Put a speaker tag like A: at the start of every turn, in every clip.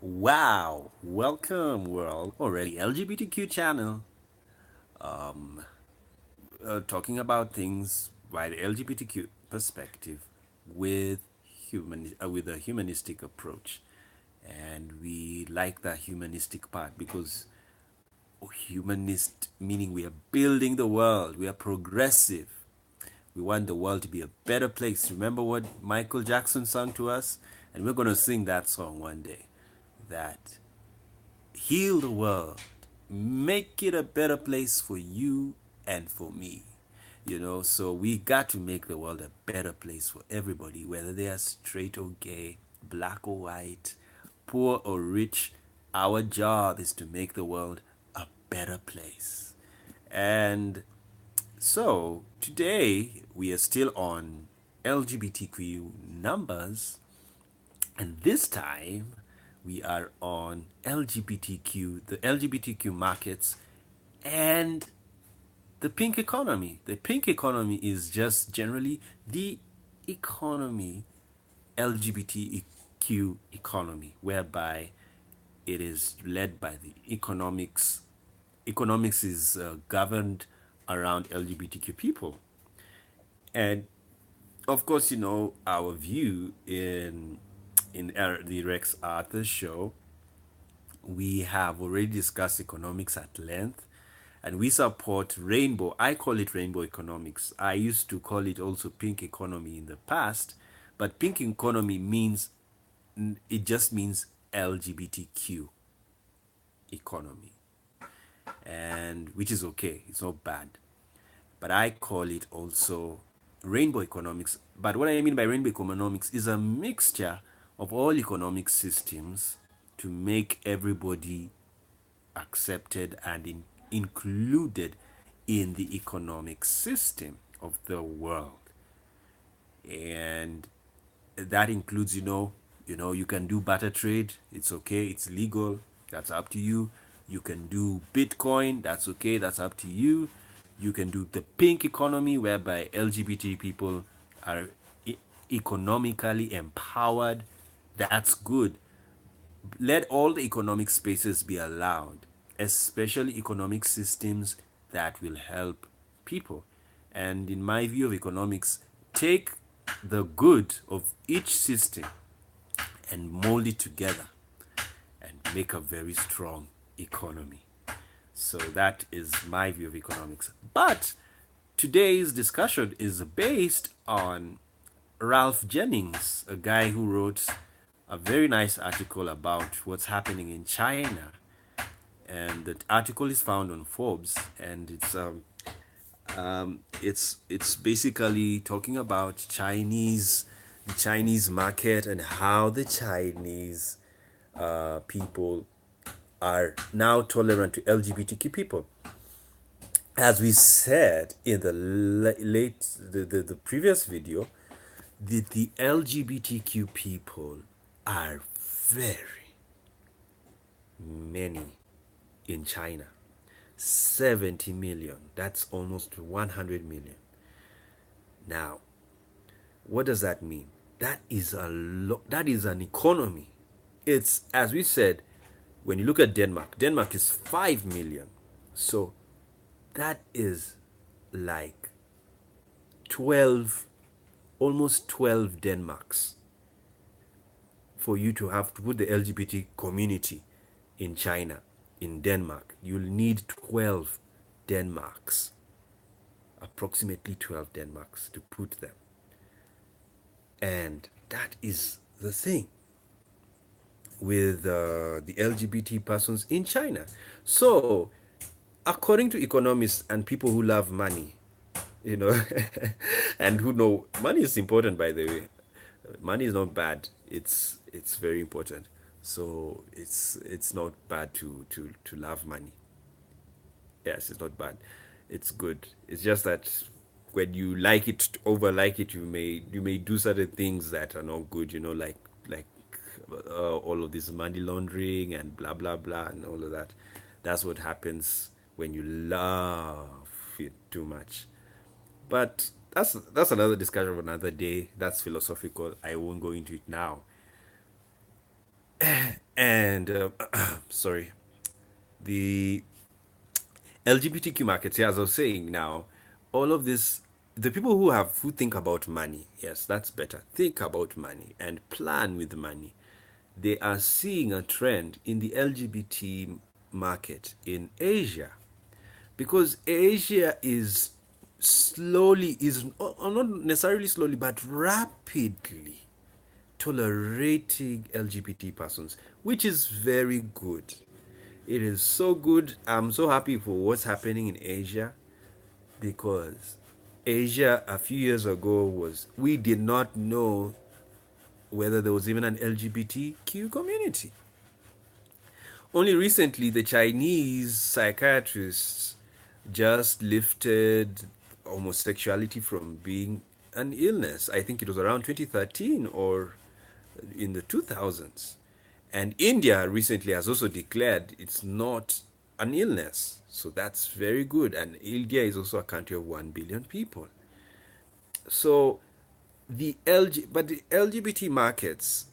A: Wow, welcome world. Already LGBTQ channel talking about things by the LGBTQ perspective with with a humanistic approach. And we like that humanistic part because humanist meaning we are building the world, we are progressive. We want the world to be a better place. Remember what Michael Jackson sung to us? And we're going to sing that song one day. That heal the world, make it a better place for you and for me. So we got to make the world a better place for everybody, whether they are straight or gay, black or white, poor or rich. Our job is to make the world a better place. And so today we are still on LGBTQ numbers, and this time we are on LGBTQ, the LGBTQ markets, and the pink economy. The pink economy is just generally the economy, LGBTQ economy, whereby it is led by the economics. Economics is governed around LGBTQ people. And of course, our view in the Rex Arthur show, we have already discussed economics at length, and we support rainbow. I call it rainbow economics. I used to call it also pink economy in the past, but pink economy means, it just means LGBTQ economy, and which is okay. It's not bad. But I call it also rainbow economics. But what I mean by rainbow economics is a mixture of all economic systems to make everybody accepted and included in the economic system of the world. And that includes, you can do barter trade. It's okay. It's legal. That's up to you. You can do Bitcoin. That's okay. That's up to you. You can do the pink economy, whereby LGBT people are economically empowered. That's good. Let all the economic spaces be allowed, especially economic systems that will help people. And in my view of economics, take the good of each system and mold it together and make a very strong economy. So that is my view of economics. But today's discussion is based on Ralph Jennings, a guy who wrote a very nice article about what's happening in China. And the article is found on Forbes, and it's basically talking about the Chinese market, and how the Chinese people are now tolerant to LGBTQ people. As we said in the the previous video, the LGBTQ people are very many in China. 70 million. That's almost 100 million. Now, what does that mean? That is that is an economy. It's, as we said, when you look at Denmark, Denmark is 5 million. So that is like 12, almost 12 Denmarks for you to have to put the LGBT community in China, in Denmark. You'll need 12 Denmarks, approximately 12 Denmarks to put them. And that is the thing with the LGBT persons in China. So, according to economists and people who love money, you know, and who know money is important, by the way. Money is not bad. It's very important. So it's not bad to love money. Yes, it's not bad. It's good. It's just that when you like it, over like it, you may do certain things that are not good. Like all of this money laundering and blah blah blah and all of that. That's what happens when you love it too much. But that's another discussion of another day. That's philosophical. I won't go into it now. And sorry, the LGBTQ markets, yeah, as I was saying now, all of this, the people who think about money, yes, that's better. Think about money and plan with money. They are seeing a trend in the LGBT market in Asia, because Asia is slowly, is not necessarily slowly, but rapidly tolerating LGBT persons, which is very good. It is so good. I'm so happy for what's happening in Asia, because Asia a few years ago was, we did not know whether there was even an LGBTQ community. Only recently, the Chinese psychiatrists just lifted homosexuality from being an illness. I think it was around 2013 or in the 2000s. And India recently has also declared it's not an illness. So that's very good. And India is also a country of 1 billion people. So but the LGBT markets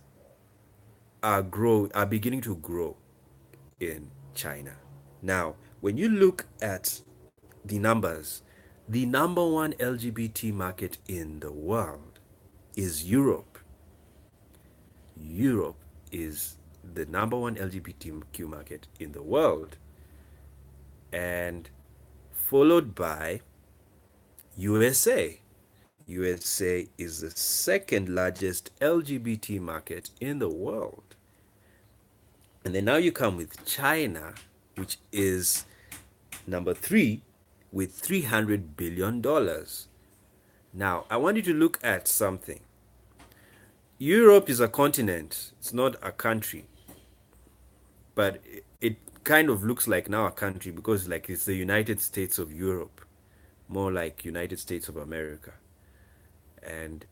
A: are beginning to grow in China. Now, when you look at the numbers, the number one LGBT market in the world is Europe. Europe is the number one LGBTQ market in the world, and followed by USA. USA is the second largest LGBT market in the world. And then now you come with China, which is number three with $300 billion. Now, I want you to look at something. Europe is a continent, it's not a country, but it kind of looks like now a country, because like it's the United States of Europe, more like United States of America. And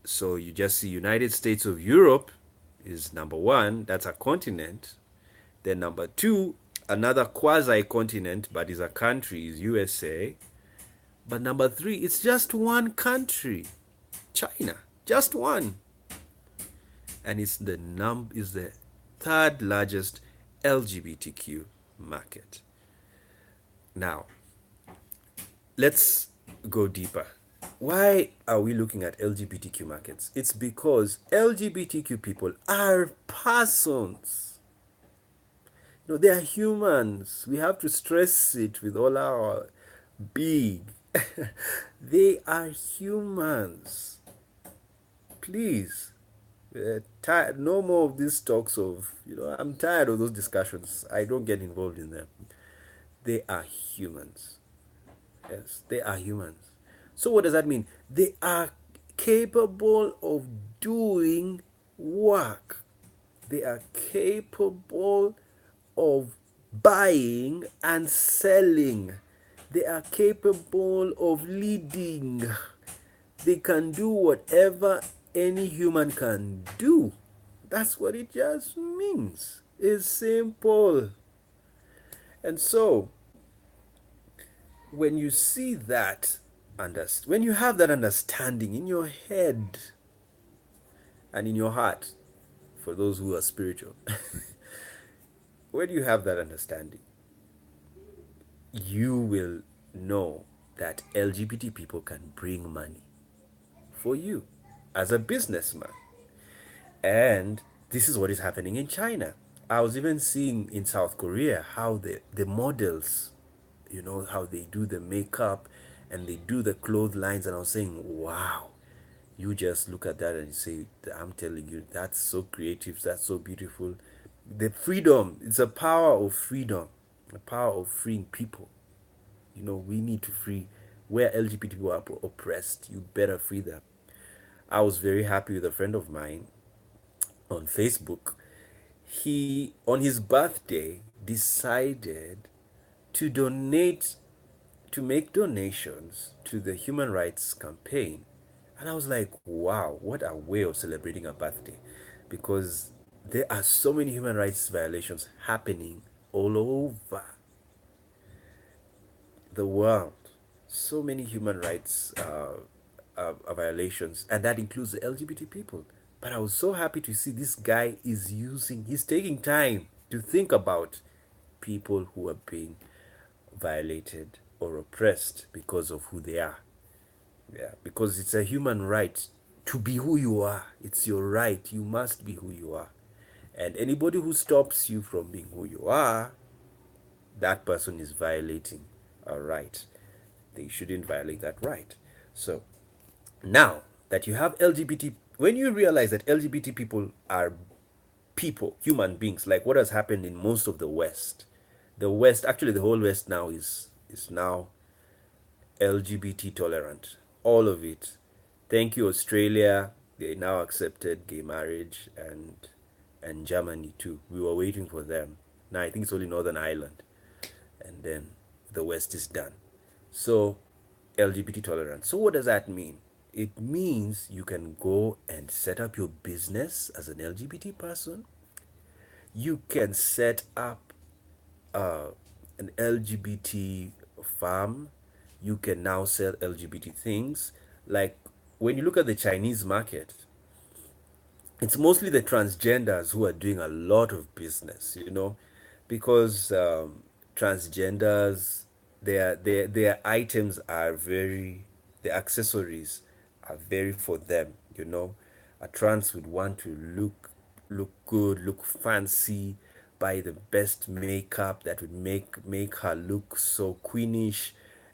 A: so you just see United States of Europe is number one, that's a continent. Then number two, another quasi continent but is a country, is USA. But number three, it's just one country, China, just one, and is the third largest LGBTQ market. Now, let's go deeper. Why are we looking at LGBTQ markets? It's because LGBTQ people are persons. They are humans. We have to stress it with all our being. They are humans. Please, tired. No more of these talks of, I'm tired of those discussions. I don't get involved in them. They are humans. Yes, they are humans. So what does that mean? They are capable of doing work. They are capable of buying and selling. They are capable of leading. They can do whatever any human can do. That's what it just means. It's simple. And so, when you see that, when you have that understanding in your head and in your heart, for those who are spiritual, when you have that understanding, you will know that LGBT people can bring money for you as a businessman. And this is what is happening in China. I was even seeing in South Korea how the models, how they do the makeup and they do the clotheslines. And I was saying, wow, you just look at that and you say, I'm telling you, that's so creative, that's so beautiful. The freedom, it's a power of freedom, a power of freeing people. We need to free. Where LGBT people are oppressed, you better free them. I was very happy with a friend of mine on Facebook. He, on his birthday, decided to donate, to make donations to the Human Rights Campaign. And I was like, wow, what a way of celebrating a birthday. Because there are so many human rights violations happening all over the world. So many human rights violations, and that includes the LGBT people. But I was so happy to see this guy he's taking time to think about people who are being violated or oppressed because of who they are. Yeah, because it's a human right to be who you are. It's your right. You must be who you are. And anybody who stops you from being who you are, that person is violating a right. They shouldn't violate that right. So now that you have LGBT, when you realize that LGBT people, human beings, like what has happened in most of the West, actually the whole West now is now LGBT tolerant. All of it. Thank you, Australia. They now accepted gay marriage and Germany too. We were waiting for them. Now I think it's only Northern Ireland. And then the West is done. So LGBT tolerant. So what does that mean? It means you can go and set up your business as an LGBT person. You can set up an LGBT farm. You can now sell LGBT things. Like when you look at the Chinese market, it's mostly the transgenders who are doing a lot of business, because transgenders, their items are the accessories are very for them, A trans would want to look good, look fancy, buy the best makeup that would make her look so queenish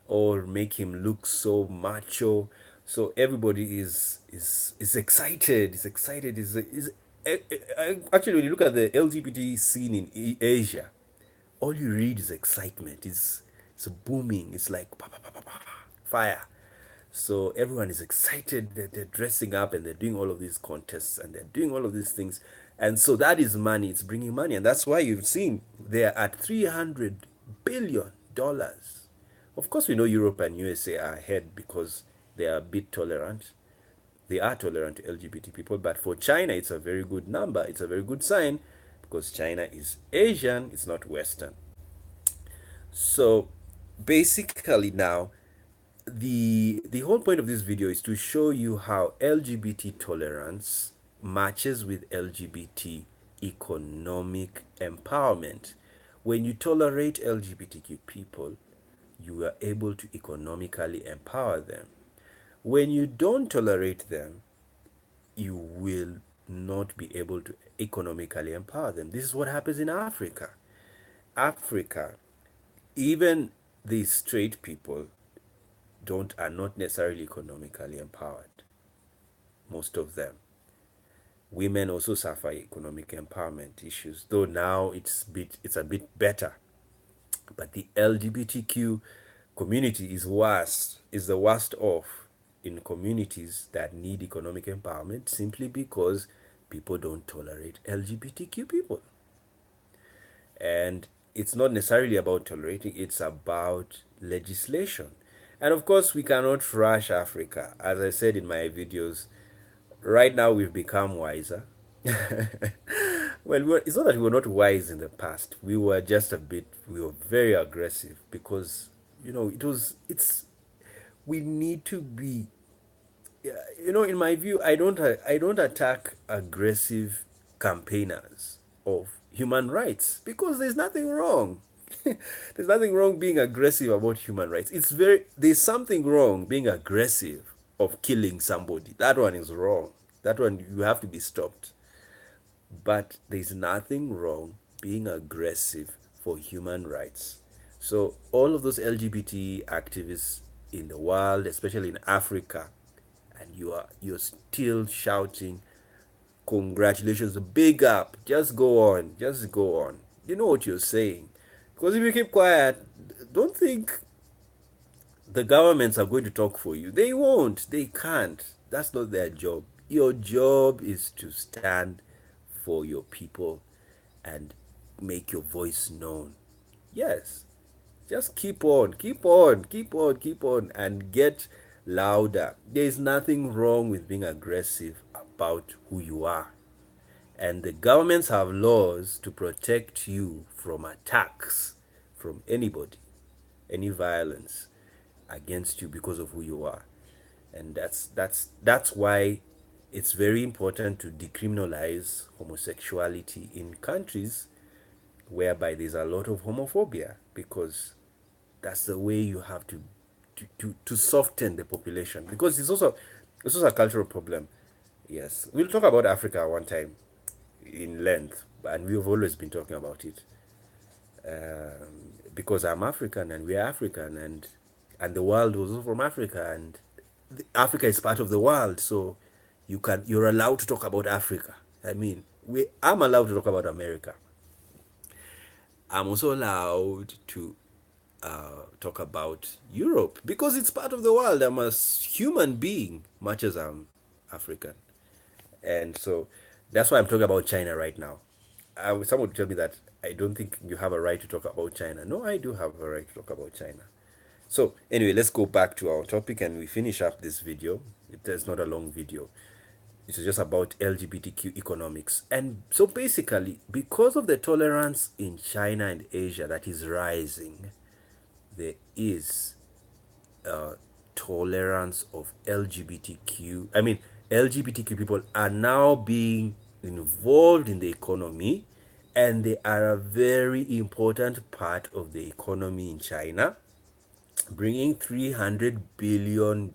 A: or make him look so macho. So everybody is excited. Is excited. Actually, when you look at the LGBT scene in Asia, all you read is excitement. It's booming. It's like pa, pa, pa, pa, pa, fire. So everyone is excited that they're dressing up and they're doing all of these contests and they're doing all of these things. And so that is money. It's bringing money. And that's why you've seen they're at $300 billion. Of course, we know Europe and USA are ahead because they are a bit tolerant. They are tolerant to LGBT people. But for China, it's a very good number. It's a very good sign because China is Asian, it's not Western. So basically now, the whole point of this video is to show you how LGBT tolerance matches with LGBT economic empowerment. When you tolerate LGBTQ people, you are able to economically empower them. When you don't tolerate them, you will not be able to economically empower them. This is what happens in Africa. Africa, even these straight people don't are not necessarily economically empowered. Most of them. Women also suffer economic empowerment issues, though now it's a bit better. But the LGBTQ community is the worst off in communities that need economic empowerment simply because people don't tolerate LGBTQ people. And it's not necessarily about tolerating, it's about legislation. And of course, we cannot rush Africa. As I said in my videos, right now we've become wiser. Well, it's not that we were not wise in the past. We were very aggressive because, we need to be, in my view, I don't attack aggressive campaigners of human rights because there's nothing wrong. There's nothing wrong being aggressive about human rights. There's something wrong being aggressive of killing somebody. That one is wrong. That one you have to be stopped. But there's nothing wrong being aggressive for human rights. So all of those LGBT activists in the world, especially in Africa, and you're still shouting, congratulations, big up, just go on, just go on. You know what you're saying. Because if you keep quiet, don't think the governments are going to talk for you. They won't. They can't. That's not their job. Your job is to stand for your people and make your voice known. Yes. Just keep on, keep on, keep on, keep on, and get louder. There is nothing wrong with being aggressive about who you are. And the governments have laws to protect you from attacks from anybody, any violence against you because of who you are. And that's why it's very important to decriminalize homosexuality in countries whereby there's a lot of homophobia, because that's the way you have to soften the population, because it's also a cultural problem. Yes, we'll talk about Africa one time in length, and we've always been talking about it, because I'm African and we're African, and the world was also from Africa, and Africa is part of the world, so you're allowed to talk about Africa. I mean, I'm allowed to talk about America. I'm also allowed to talk about Europe because it's part of the world. I'm a human being, much as I'm African. And so that's why I'm talking about China right now. Someone would tell me that I don't think you have a right to talk about China. No, I do have a right to talk about China. So anyway, let's go back to our topic and we finish up this video. It's not a long video. It's just about LGBTQ economics. And so basically, because of the tolerance in China and Asia that is rising, there is tolerance of LGBTQ. I mean, LGBTQ people are now being involved in the economy, and they are a very important part of the economy in China, bringing $300 billion.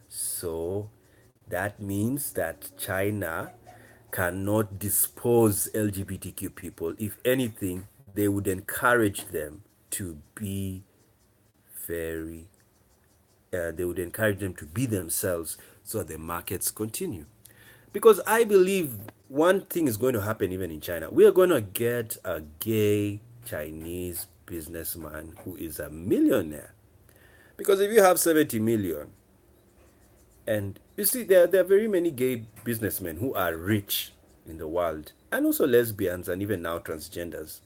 A: So that means that China cannot dispose LGBTQ people. If anything, they would encourage them to be very they would encourage them to be themselves so the markets continue. Because I believe one thing is going to happen even in China. We are going to get a gay Chinese businessman who is a millionaire. Because if you have 70 million, and you see, there are very many gay businessmen who are rich in the world, and also lesbians, and even now transgenders.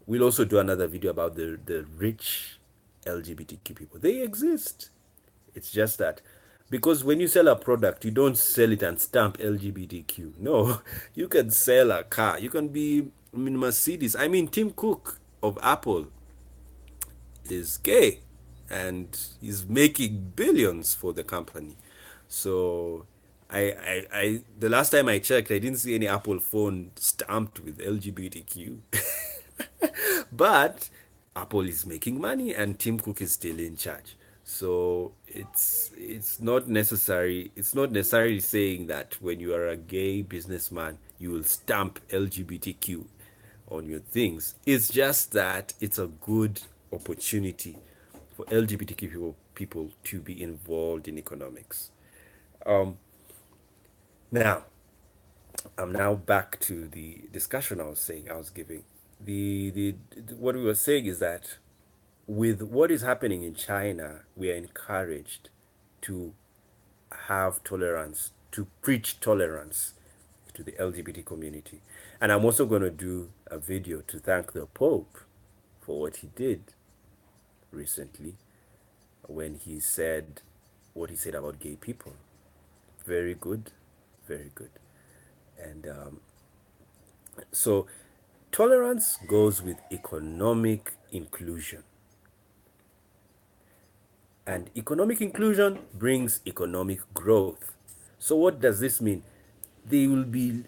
A: We'll also do another video about the rich LGBTQ people. They exist. It's just that because when you sell a product, you don't sell it and stamp LGBTQ. No, you can sell a car. You can be, I mean, Mercedes. I mean, Tim Cook of Apple is gay and he's making billions for the company. So the last time I checked, I didn't see any Apple phone stamped with LGBTQ. But Apple is making money and Tim Cook is still in charge. So it's not necessarily saying that when you are a gay businessman you will stamp LGBTQ on your things. It's just that it's a good opportunity for LGBTQ people to be involved in economics. Now, I'm now back to the discussion I was giving. The what we were saying is that with what is happening in China, we are encouraged to have tolerance, to preach tolerance to the LGBT community. And I'm also going to do a video to thank the Pope for what he did recently when he said what he said about gay people. Very good, very good. And so tolerance goes with economic inclusion. And economic inclusion brings economic growth. So what does this mean? There will be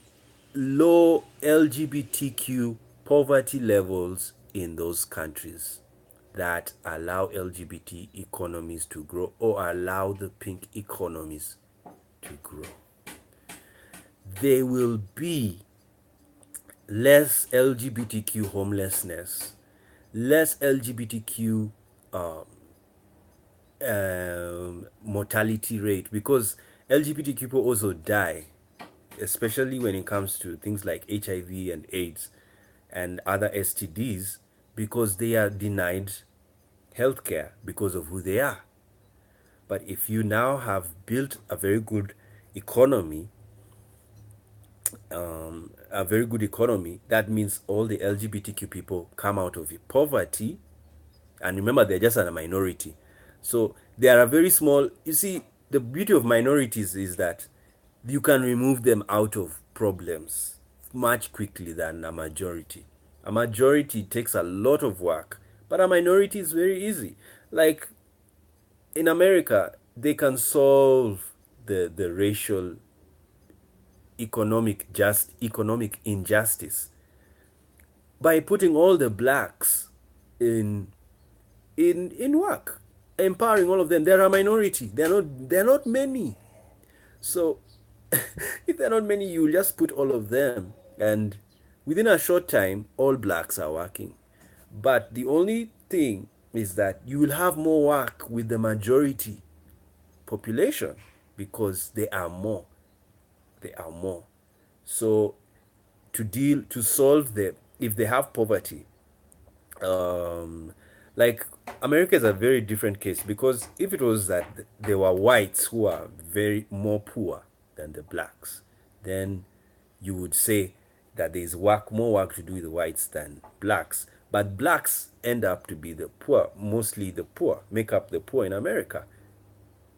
A: low LGBTQ poverty levels in those countries that allow LGBT economies to grow or allow the pink economies to grow. There will be less LGBTQ homelessness, less LGBTQ mortality rate, because LGBTQ people also die, especially when it comes to things like HIV and AIDS and other STDs, because they are denied healthcare because of who they are. But if you now have built a very good economy, that means all the LGBTQ people come out of poverty. And remember, they're just a minority. So they are a very small. You see, the beauty of minorities is that you can remove them out of problems much quickly than a majority. A majority takes a lot of work, but a minority is very easy. Like in America, they can solve the racial economic injustice by putting all the blacks in in work, empowering all of them. They're a minority. They're not many. So if they're not many, you just put all of them, and within a short time, all blacks are working. But the only thing is that you will have more work with the majority population because they are more. They are more. So to solve the if they have poverty, um, like America is a very different case because if it was that there were whites who are very more poor than the blacks, then you would say that there's more work to do with the whites than blacks. But blacks end up to be the poor, mostly the poor, make up the poor in America.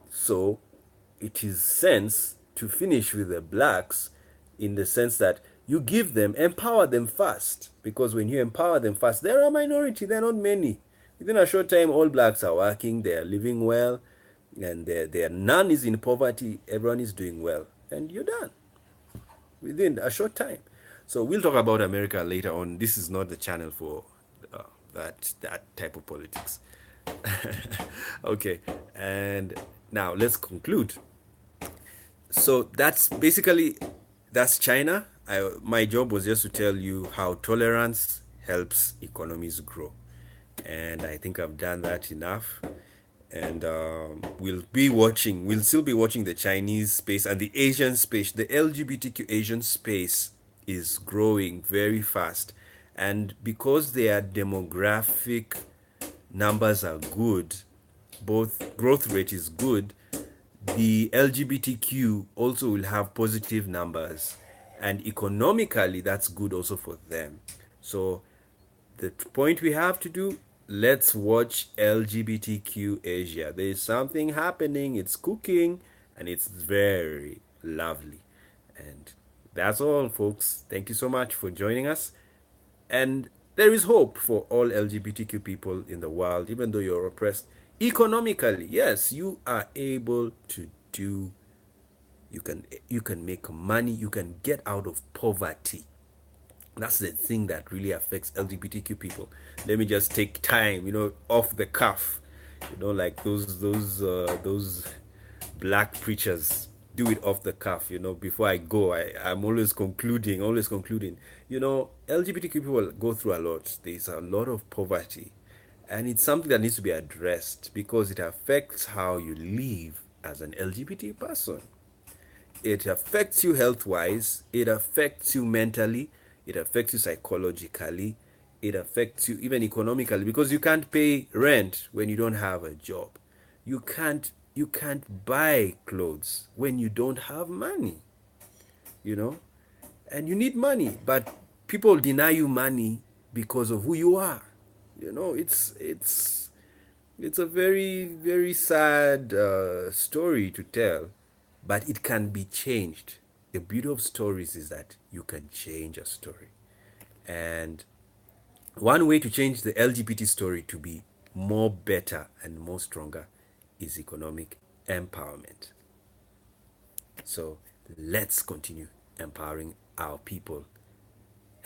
A: So it is sense to finish with the blacks in the sense that you give them, empower them first. Because when you empower them first, they're a minority, they're not many. Within a short time, all blacks are working, they're living well, and none is in poverty, everyone is doing well. And you're done within a short time. So we'll talk about America later on. This is not the channel for that type of politics. Okay, and now let's conclude. So that's China. My job was just to tell you how tolerance helps economies grow, and I think I've done that enough. And we'll still be watching the Chinese space and the Asian space. The LGBTQ Asian space is growing very fast, and because their demographic numbers are good, both growth rate is good, the LGBTQ also will have positive numbers, and economically that's good also for them. So the point we have to do, let's watch LGBTQ Asia. There is something happening, it's cooking, and it's very lovely. And that's all, folks. Thank you so much for joining us. And there is hope for all LGBTQ people in the world, even though you're oppressed. Economically, yes, you are able to do, you can make money, you can get out of poverty. That's the thing that really affects LGBTQ people. Let me just take time, off the cuff, like those black preachers do it off the cuff. Before I go, I'm always concluding, LGBTQ people go through a lot. There's a lot of poverty, and it's something that needs to be addressed because it affects how you live as an LGBT person. It affects you health wise, it affects you mentally, it affects you psychologically, it affects you even economically because you can't pay rent when you don't have a job. You can't buy clothes when you don't have money, you know? And you need money, but people deny you money because of who you are. It's a very, very sad story to tell, but it can be changed. The beauty of stories is that you can change a story. And one way to change the LGBT story to be more better and more stronger is economic empowerment. So let's continue empowering our people,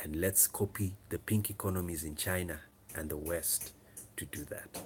A: and let's copy the pink economies in China and the West to do that.